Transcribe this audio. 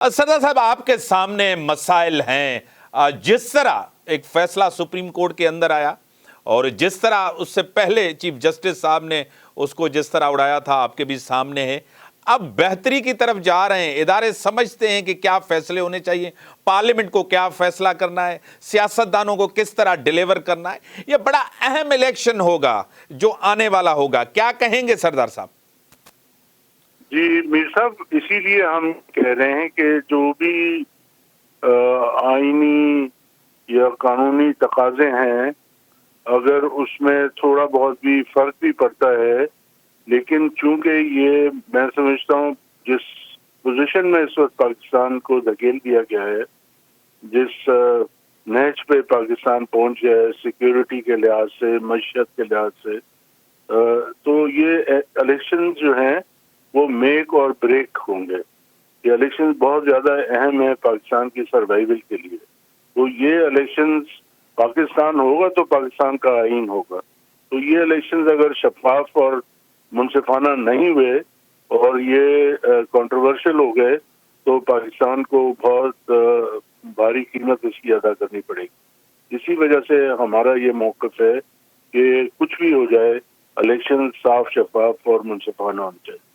सरदार साहब, आपके सामने मसाइल हैं। जिस तरह एक फैसला सुप्रीम कोर्ट के अंदर आया और जिस तरह उससे पहले चीफ जस्टिस साहब ने उसको जिस तरह उड़ाया था, आपके भी सामने है। अब बेहतरी की तरफ जा रहे हैं, इदारे समझते हैं कि क्या फैसले होने चाहिए, पार्लियामेंट को क्या फैसला करना है, सियासतदानों को किस तरह डिलीवर करना है। यह बड़ा अहम इलेक्शन होगा जो आने वाला होगा, क्या कहेंगे सरदार साहब? जी मीर साहब, इसीलिए हम कह रहे हैं कि जो भी आईनी या कानूनी तकाजे हैं, अगर उसमें थोड़ा बहुत भी फर्क भी पड़ता है, लेकिन चूंकि ये मैं समझता हूँ जिस पोजीशन में इस वक्त पाकिस्तान को धकेल दिया गया है, जिस नहज पे पाकिस्तान पहुंच गया है सिक्योरिटी के लिहाज से, मईशत के लिहाज से, तो ये इलेक्शन जो हैं वो मेक और ब्रेक होंगे। ये इलेक्शन बहुत ज्यादा अहम है पाकिस्तान की सर्वाइवल के लिए। तो ये इलेक्शंस पाकिस्तान होगा तो पाकिस्तान का आइन होगा। तो ये इलेक्शंस अगर शफाफ और मुनसिफाना नहीं हुए और ये कंट्रोवर्शियल हो गए तो पाकिस्तान को बहुत भारी कीमत इसकी अदा करनी पड़ेगी। इसी वजह से हमारा ये मौक़िफ़ है कि कुछ भी हो जाए, इलेक्शन साफ, शफाफ और मुनसिफाना होना चाहिए।